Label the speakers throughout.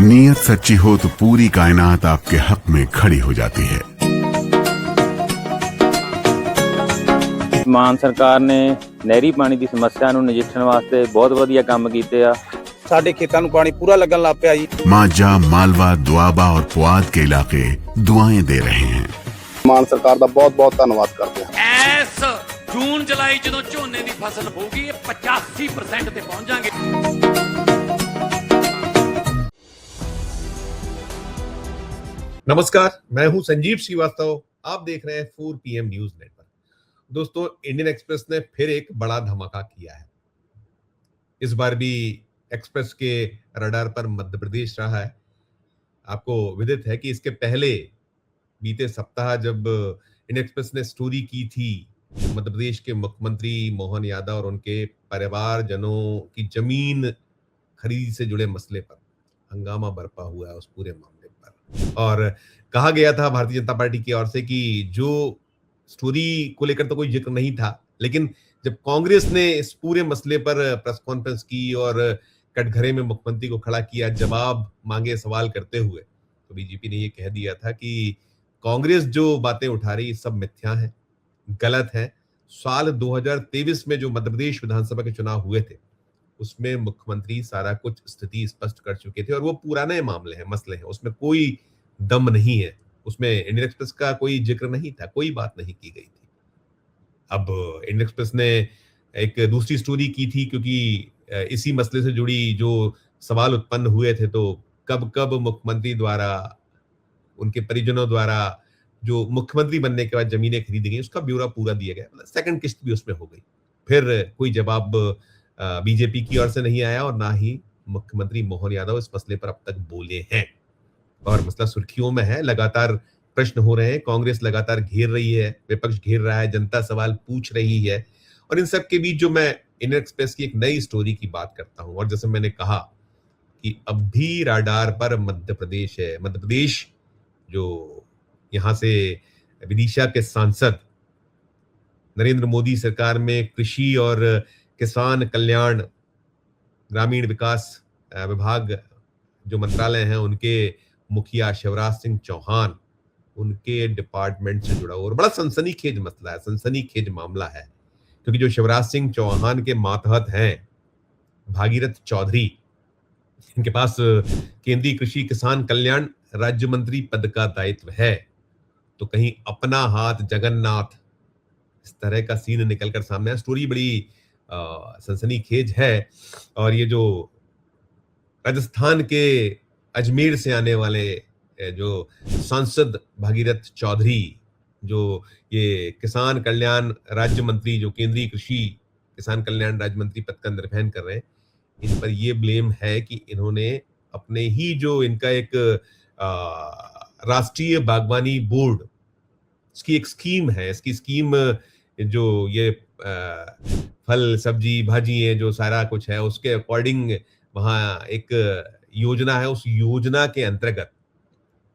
Speaker 1: नीयत सच्ची हो तो पूरी कायनात आपके हक में खड़ी हो जाती है।
Speaker 2: ਮਾਨ ਸਰਕਾਰ ਨੇ ਨਹਿਰੀ ਪਾਣੀ ਦੀ ਸਮੱਸਿਆ ਨੂੰ ਨਜਿੱਠਣ ਵਾਸਤੇ ਬਹੁਤ ਵਧੀਆ ਕੰਮ ਕੀਤੇ ਆ।
Speaker 3: ਸਾਡੇ ਖੇਤਾਂ ਨੂੰ ਪਾਣੀ ਪੂਰਾ ਲੱਗਣ ਲੱਗ ਪਿਆ ਜੀ।
Speaker 1: माजा, मालवा, दुआबा और पुआध के इलाके दुआएं दे रहे हैं।
Speaker 3: ਮਾਨ ਸਰਕਾਰ ਦਾ ਬਹੁਤ ਬਹੁਤ ਧੰਨਵਾਦ ਕਰਦੇ ਹਾਂ।
Speaker 4: ਇਸ ਜੂਨ ਜੁਲਾਈ ਜਦੋਂ ਝੋਨੇ ਦੀ ਫਸਲ ਹੋਊਗੀ ਇਹ 85% ਤੇ ਪਹੁੰਚ ਜਾਾਂਗੇ।
Speaker 5: नमस्कार, मैं हूं संजीव श्रीवास्तव। आप देख रहे हैं 4 PM न्यूज नेटवर्क। दोस्तों, इंडियन एक्सप्रेस ने फिर एक बड़ा धमाका किया है। इस बार भी एक्सप्रेस के रडार पर मध्य प्रदेश रहा है। आपको विदित है कि इसके पहले बीते सप्ताह जब इंडियन एक्सप्रेस ने स्टोरी की थी मध्य प्रदेश के मुख्यमंत्री मोहन यादव और उनके परिवारजनों की जमीन खरीद से जुड़े मसले पर हंगामा बरपा हुआ है उस पूरे मामले पर, और कहा गया था भारतीय जनता पार्टी की ओर से कि जो स्टोरी को लेकर तो कोई जिक्र नहीं था, लेकिन जब कांग्रेस ने इस पूरे मसले पर प्रेस कॉन्फ्रेंस की और कटघरे में मुख्यमंत्री को खड़ा किया जवाब मांगे सवाल करते हुए, तो बीजेपी ने ये कह दिया था कि कांग्रेस जो बातें उठा रही सब मिथ्या है, गलत है। साल 2023 में जो मध्य प्रदेश विधानसभा के चुनाव हुए थे उसमें मुख्यमंत्री सारा कुछ स्थिति स्पष्ट कर चुके थे और वो पुराने मामले हैं, मसले हैं, उसमें कोई दम नहीं है, उसमें इंडियन एक्सप्रेस का कोई जिक्र नहीं था, कोई बात नहीं की गई थी। अब इंडियन एक्सप्रेस ने एक दूसरी स्टोरी की थी क्योंकि इसी मसले से जुड़ी जो सवाल उत्पन्न हुए थे, तो कब कब मुख्यमंत्री द्वारा, उनके परिजनों द्वारा जो मुख्यमंत्री बनने के बाद जमीनें खरीदी गई उसका ब्यौरा पूरा दिया गया, मतलब सेकंड किस्त भी उसमें हो गई। फिर कोई जवाब बीजेपी की ओर से नहीं आया और ना ही मुख्यमंत्री मोहन यादव इस मसले पर अब तक बोले हैं, और मसला सुर्खियों में है। लगातार प्रश्न हो रहे हैं, कांग्रेस लगातार घेर रही है, विपक्ष घेर रहा है, जनता सवाल पूछ रही है, और इन सब के बीच जो मैं इंडियन एक्सप्रेस की एक नई स्टोरी की बात करता हूं, और जैसे मैंने कहा कि अब भी राडार पर मध्य प्रदेश है। मध्य प्रदेश जो यहां से विदिशा के सांसद नरेंद्र मोदी सरकार में कृषि और किसान कल्याण ग्रामीण विकास विभाग जो मंत्रालय हैं उनके मुखिया शिवराज सिंह चौहान, उनके डिपार्टमेंट से जुड़ा और बड़ा सनसनीखेज मसला है, सनसनीखेज मामला है, क्योंकि जो शिवराज सिंह चौहान के मातहत हैं भागीरथ चौधरी, इनके पास केंद्रीय कृषि किसान कल्याण राज्य मंत्री पद का दायित्व है, तो कहीं अपना हाथ जगन्नाथ, इस तरह का सीन निकलकर सामने आया। स्टोरी बड़ी सनसनीखेज है, और ये जो राजस्थान के अजमेर से आने वाले जो सांसद भागीरथ चौधरी, जो ये किसान कल्याण राज्य मंत्री, जो केंद्रीय कृषि किसान कल्याण राज्य मंत्री पद का निर्वहन कर रहे हैं, इन पर ये ब्लेम है कि इन्होंने अपने ही जो इनका एक राष्ट्रीय बागवानी बोर्ड, इसकी एक स्कीम है, इसकी स्कीम जो ये फल सब्जी भाजी है जो सारा कुछ है उसके अकॉर्डिंग वहाँ एक योजना है, उस योजना के अंतर्गत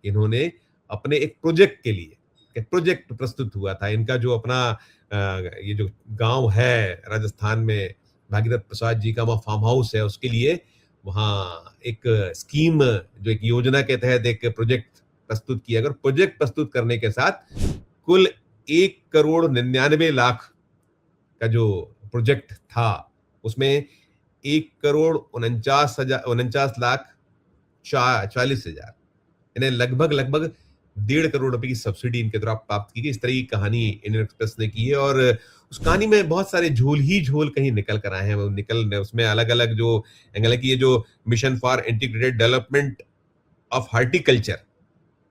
Speaker 5: इन्होंने अपने एक प्रोजेक्ट के लिए एक प्रोजेक्ट प्रस्तुत हुआ था। इनका जो अपना ये जो गांव है राजस्थान में, भागीरथ प्रसाद जी का वहाँ फार्म हाउस है, उसके लिए वहाँ एक स्कीम, जो एक योजना के तहत एक प्रोजेक्ट प्रस्तुत किया गया। प्रोजेक्ट प्रस्तुत करने के साथ कुल 1,99,00,000 का जो प्रोजेक्ट था उसमें 1,49,40,000 यानी लगभग 1.5 करोड़ रुपए की सब्सिडी इनके द्वारा प्राप्त की गई। इस तरह की कहानी इंडियन एक्सप्रेस ने की है, और उस कहानी में बहुत सारे झोल ही झोल कहीं निकल कर आए हैं। उसमें अलग अलग जो एंगल है कि ये जो mission for integrated development of horticulture,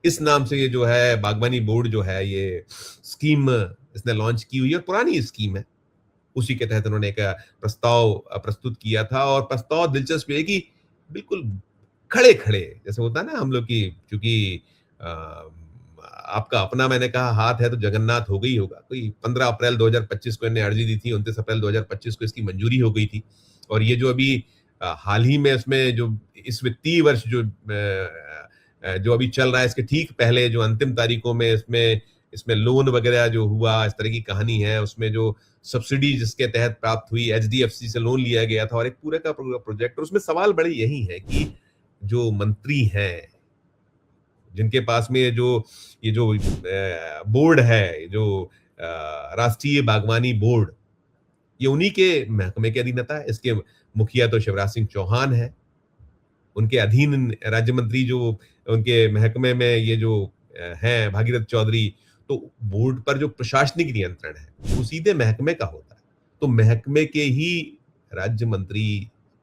Speaker 5: इस नाम से ये जो है बागवानी बोर्ड जो है ये स्कीम इसने लॉन्च की हुई है, और पुरानी स्कीम है, उसी के तहत उन्होंने एक प्रस्ताव प्रस्तुत किया था। और प्रस्ताव दिलचस्प है कि बिल्कुल खड़े खड़े जैसे होता है ना हम लोग की, क्योंकि आपका अपना, मैंने कहा, हाथ है तो जगन्नाथ हो गई होगा। कोई 15 अप्रैल 2025 को इन्हें अर्जी दी थी, 29 अप्रैल 2025 को इसकी मंजूरी हो गई थी, और ये जो अभी हाल ही में उसमें जो इस वित्तीय वर्ष जो अभी चल रहा है, इसके ठीक पहले जो अंतिम तारीखों में इसमें लोन वगैरह जो हुआ, इस तरह की कहानी है। उसमें जो सब्सिडी जिसके तहत प्राप्त हुई, HDFC से लोन लिया गया था, और एक पूरे का पूरा प्रोजेक्ट। और उसमें सवाल बड़े यही है कि जो मंत्री हैं, जिनके पास में ये जो बोर्ड है, जो राष्ट्रीय बागवानी बोर्ड, ये उन्हीं के महकमे के अधीन आता है। इसके मुखिया तो शिवराज सिंह चौहान है, उनके अधीन राज्य मंत्री जो उनके महकमे में ये जो हैं भागीरथ चौधरी, तो बोर्ड पर जो प्रशासनिक नियंत्रण है वो सीधे महकमे का होता है। तो महकमे के ही राज्य मंत्री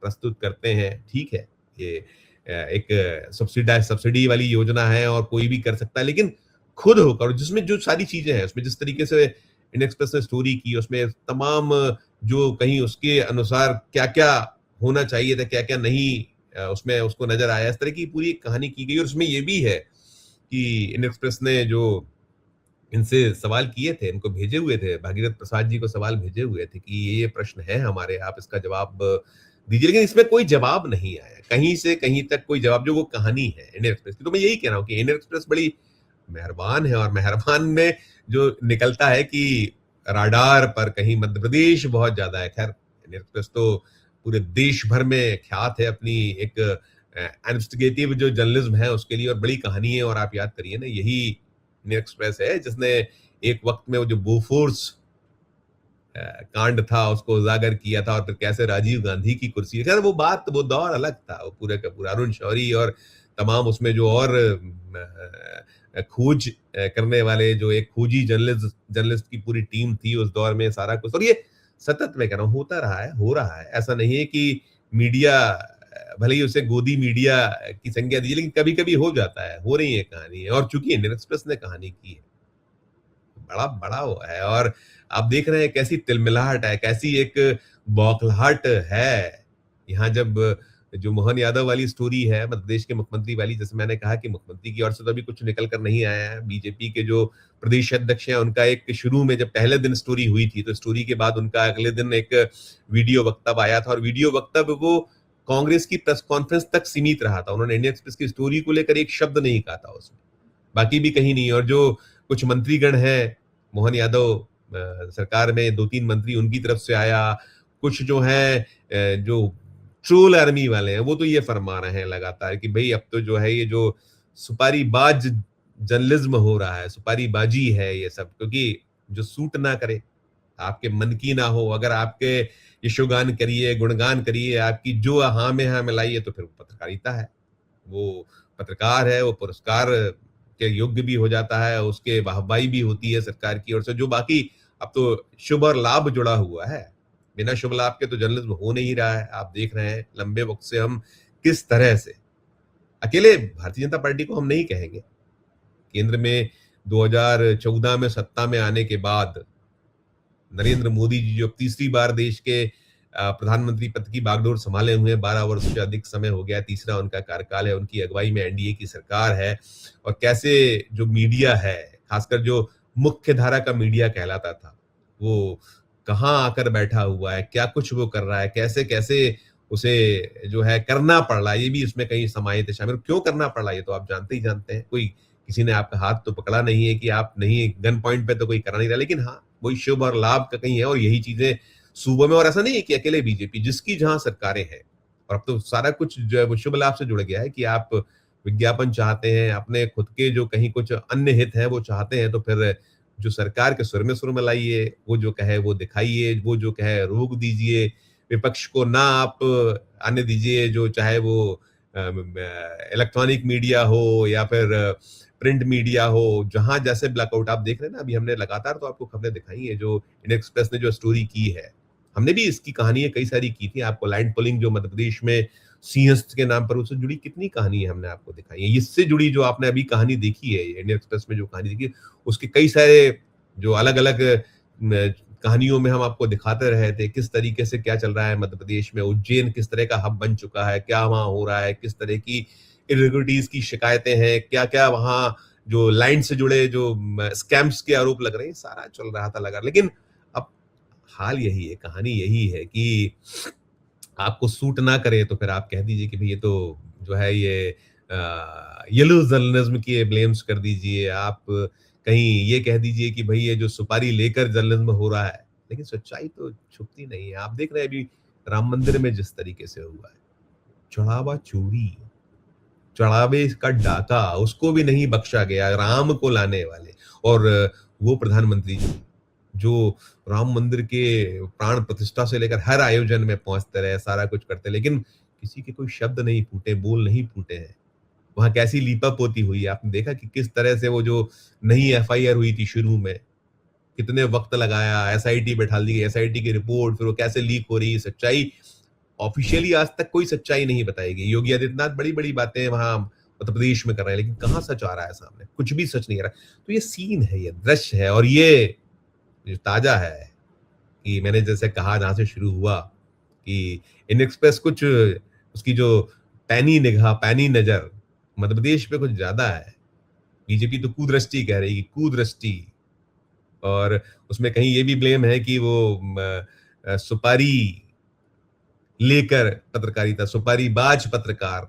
Speaker 5: प्रस्तुत करते हैं, ठीक है, ये एक सब्सिडी वाली योजना है और कोई भी कर सकता है, लेकिन खुद होकर, जिसमें जो सारी चीजें हैं, उसमें जिस तरीके से इंडियन एक्सप्रेस ने स्टोरी की, उसमें तमाम जो कहीं उसके अनुसार क्या क्या होना चाहिए था, क्या क्या नहीं, उसमें उसको नजर आया, इस तरह की पूरी कहानी की गई। और उसमें ये भी है कि इंडियन एक्सप्रेस ने जो इनसे सवाल किए थे, इनको भेजे हुए थे, भागीरथ प्रसाद जी को सवाल भेजे हुए थे कि ये प्रश्न है हमारे, आप इसका जवाब दीजिए, लेकिन इसमें कोई जवाब नहीं आया, कहीं से कहीं तक कोई जवाब, जो वो कहानी है इंडियन एक्सप्रेस की। तो मैं यही कह रहा हूँ कि इंडियन एक्सप्रेस बड़ी मेहरबान है, और मेहरबान में जो निकलता है कि राडार पर कहीं मध्य प्रदेश बहुत ज्यादा है। खैर, इंडियन एक्सप्रेस तो पूरे देश भर में ख्यात है अपनी एक इन्वेस्टिगेटिव जो जर्नलिज्म है उसके लिए, और बड़ी कहानी है। और आप याद करिए ना, यही इंडियन एक्सप्रेस है जिसने एक वक्त में वो जो बोफोर्स कांड था उसको उजागर किया था, और फिर कैसे राजीव गांधी की कुर्सी, खैर वो बात, वो दौर अलग था, वो पूरे का पूरा अरुण शौरी और तमाम उसमें जो और खोज करने वाले, जो एक खोजी जर्नलिस्ट की पूरी टीम थी उस दौर में, सारा कुछ। और ये सतत मैं कह रहा हूँ होता रहा है, हो रहा है, ऐसा नहीं है कि मीडिया, भले ही उसे गोदी मीडिया की संज्ञा दी, लेकिन कभी कभी हो जाता है, हो रही है कहानी। और चूंकि इंडियन एक्सप्रेस ने कहानी की है, बड़ा बड़ा हुआ है, और आप देख रहे हैं कैसी तिलमिलाहट है, कैसी एक बौखलाहट है यहाँ। जब जो मोहन यादव वाली स्टोरी है, मध्य प्रदेश के मुख्यमंत्री वाली, जैसे मैंने कहा कि मुख्यमंत्री की ओर से तो अभी कुछ निकल कर नहीं आया है। बीजेपी के जो प्रदेश अध्यक्ष हैं, उनका एक शुरू में जब पहले दिन स्टोरी हुई थी, तो स्टोरी के बाद उनका अगले दिन एक वीडियो वक्तव्य आया था, और वीडियो वक्तव्य वो कांग्रेस की प्रेस कॉन्फ्रेंस तक सीमित रहा था। उन्होंने इंडियन एक्सप्रेस की स्टोरी को लेकर एक शब्द नहीं कहा था उसमें, बाकी भी कहीं नहीं। और जो कुछ मंत्रीगण हैं, मोहन यादव सरकार में 2-3 मंत्री उनकी तरफ से आया, कुछ जो है जो ट्रोल आर्मी वाले हैं, वो तो ये फरमा रहे हैं लगातार कि भाई अब तो जो है ये जो सुपारीबाज जर्नलिज्म हो रहा है, सुपारीबाजी है ये सब, क्योंकि जो सूट ना करे, आपके मन की ना हो, अगर आपके यशोगान करिए, गुणगान करिए, आपकी जो हाँ में हाँ मिलाइए, तो फिर पत्रकारिता है, वो पत्रकार है, वो पुरस्कार के योग्य भी हो जाता है, उसके वाहवाही भी होती है सरकार की ओर से। जो बाकी अब तो शुभ और लाभ जुड़ा हुआ है, बिना शुभ लाभ के तो जर्नलिज्म हो नहीं रहा है। आप देख रहे हैं लंबे वक्त से हम किस तरह से, अकेले भारतीय जनता पार्टी को हम नहीं कहेंगे, केंद्र में 2014 में सत्ता में आने के बाद नरेंद्र मोदी जी जो तीसरी बार देश के प्रधानमंत्री पद की बागडोर संभाले हुए, 12 वर्ष से अधिक समय हो गया, तीसरा उनका कार्यकाल है, उनकी अगुवाई में एनडीए की सरकार है। और कैसे जो मीडिया है, खासकर जो मुख्य धारा का मीडिया कहलाता था, वो कहाँ आकर बैठा हुआ है, क्या कुछ वो कर रहा है, कैसे कैसे उसे जो है करना पड़ रहा है, ये भी इसमें कहीं समाहित है, शामिल। क्यों करना पड़ रहा है ये तो आप जानते ही जानते हैं, कोई किसी ने आपका हाथ तो पकड़ा नहीं है कि आप नहीं, गन पॉइंट पे तो कोई करा नहीं रहा, लेकिन हाँ वही शुभ और लाभ का कहीं है। और यही चीजें सूबों में, और ऐसा नहीं है कि अकेले बीजेपी, जिसकी जहां सरकारें हैं, और अब तो सारा कुछ जो है वो शुभ लाभ से जुड़ गया है कि आप विज्ञापन चाहते हैं, अपने खुद के जो कहीं कुछ अन्य हित है वो चाहते हैं, तो फिर जो सरकार के सुर में लाइए, वो जो कहे वो दिखाइए, वो जो कहे रोक दीजिए, विपक्ष को ना आप आने दीजिए, जो चाहे वो इलेक्ट्रॉनिक मीडिया हो या फिर प्रिंट मीडिया हो, जहां जैसे ब्लैकआउट आप देख रहे हैं ना, अभी हमने लगातार तो आपको खबरें दिखाई है, जो इंडियन एक्सप्रेस ने जो स्टोरी की है, हमने भी इसकी कहानी कई सारी की थी, आपको लैंड पुलिंग जो मध्य प्रदेश में सिंहस्थ के नाम पर, उससे जुड़ी कितनी कहानी है हमने आपको दिखाई है। इससे जुड़ी जो आपने अभी कहानी देखी है, इंडियन एक्सप्रेस में जो कहानी देखी है, उसके कई सारे जो अलग अलग कहानियों में हम आपको दिखाते रहे थे, किस तरीके से क्या चल रहा है मध्य प्रदेश में, उज्जैन किस तरह का हब बन चुका है, क्या वहां हो रहा है, किस तरह की इरेगुलरिटीज की शिकायतें हैं, क्या क्या वहां जो लाइन से जुड़े जो स्कैम्स के आरोप लग रहे हैं, सारा चल रहा था लगा। लेकिन अब हाल यही है, कहानी यही है कि आपको सूट ना करे तो फिर आप कह दीजिए कि भाई ये तो जो है ये येलो जर्नलिज्म की ब्लेम्स कर दीजिए, आप कहीं ये कह दीजिए कि भाई ये जो सुपारी लेकर जर्नलिज्म हो रहा है, लेकिन सच्चाई तो छुपती नहीं है। आप देख रहे हैं अभी राम मंदिर में जिस तरीके से हुआ है, चढ़ावा चोरी, चढ़ावे का डाका उसको भी नहीं बख्शा गया, राम को लाने वाले। और वो प्रधानमंत्री जो राम मंदिर के प्राण प्रतिष्ठा से लेकर हर आयोजन में पहुंचते रहे, सारा कुछ करते, लेकिन किसी के कोई शब्द नहीं फूटे, बोल नहीं फूटे हैं। वहां कैसी लीपापोती हुई है, आपने देखा कि किस तरह से वो जो नई एफआईआर हुई थी शुरू में, कितने वक्त लगाया, एसआईटी बैठा दी गई, एसआईटी की रिपोर्ट, फिर वो कैसे लीक हो रही है, सच्चाई ऑफिशियली आज तक कोई सच्चाई नहीं बताई गई। योगी आदित्यनाथ बड़ी बड़ी बातें वहां उत्तर प्रदेश में कर रहे हैं, लेकिन कहां सच आ रहा है सामने, कुछ भी सच नहीं आ रहा। तो ये सीन है, ये दृश्य है, और ये जो ताजा है कि मैंने जैसे कहा जहां से शुरू हुआ कि इंडियन एक्सप्रेस कुछ उसकी जो पैनी निगाह, पैनी नजर मध्य प्रदेश पे कुछ ज्यादा है। बीजेपी तो कुदृष्टि कह रही है, कुदृष्टि, और उसमें कहीं ये भी ब्लेम है कि वो सुपारी लेकर पत्रकारिता, सुपारी बाज पत्रकार,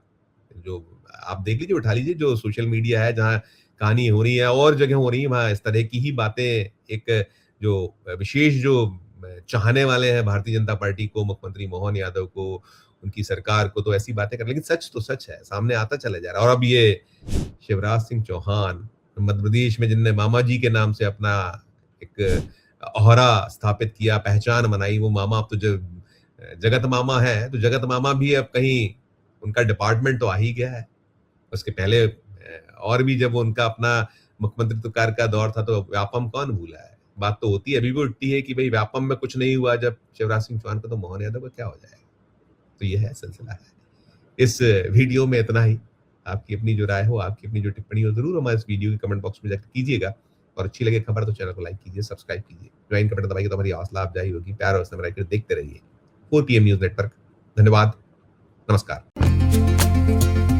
Speaker 5: जो आप देख लीजिए, उठा लीजिए, जो सोशल मीडिया है जहां कहानी हो रही है और जगह हो रही है, वहां इस तरह की ही बातें, एक जो विशेष जो चाहने वाले हैं भारतीय जनता पार्टी को, मुख्यमंत्री मोहन यादव को, उनकी सरकार को, तो ऐसी बातें कर, लेकिन सच तो सच है, सामने आता चला जा रहा है। और अब ये शिवराज सिंह चौहान मध्य प्रदेश में, जिनने मामा जी के नाम से अपना एक ओहरा स्थापित किया, पहचान बनाई, वो मामा अब तो जगत मामा है, तो जगत मामा भी अब कहीं उनका डिपार्टमेंट तो आ ही गया है। उसके पहले और भी जब उनका अपना मुख्यमंत्री कार्य का दौर था तो व्यापम कौन भूला है। बात तो होती है, अभी भी उठती है कि भाई व्यापम में कुछ नहीं हुआ जब शिवराज सिंह चौहान का, तो मोहन यादव का क्या हो जाएगा। तो ये है सिलसिला है। इस वीडियो में इतना ही। आपकी अपनी जो राय हो, आपकी अपनी जो टिप्पणी हो, जरूर हमारे इस वीडियो के कमेंट बॉक्स में जाकर कीजिएगा, और अच्छी लगे खबर तो चैनल को लाइक कीजिए, सब्सक्राइब कीजिए, ज्वाइन कमेंट दबाइए, तो हमारी हौसला अफजाई होगी। प्यार और स्नेह रखकर देखते रहिए 4 PM न्यूज नेटवर्क। धन्यवाद, नमस्कार।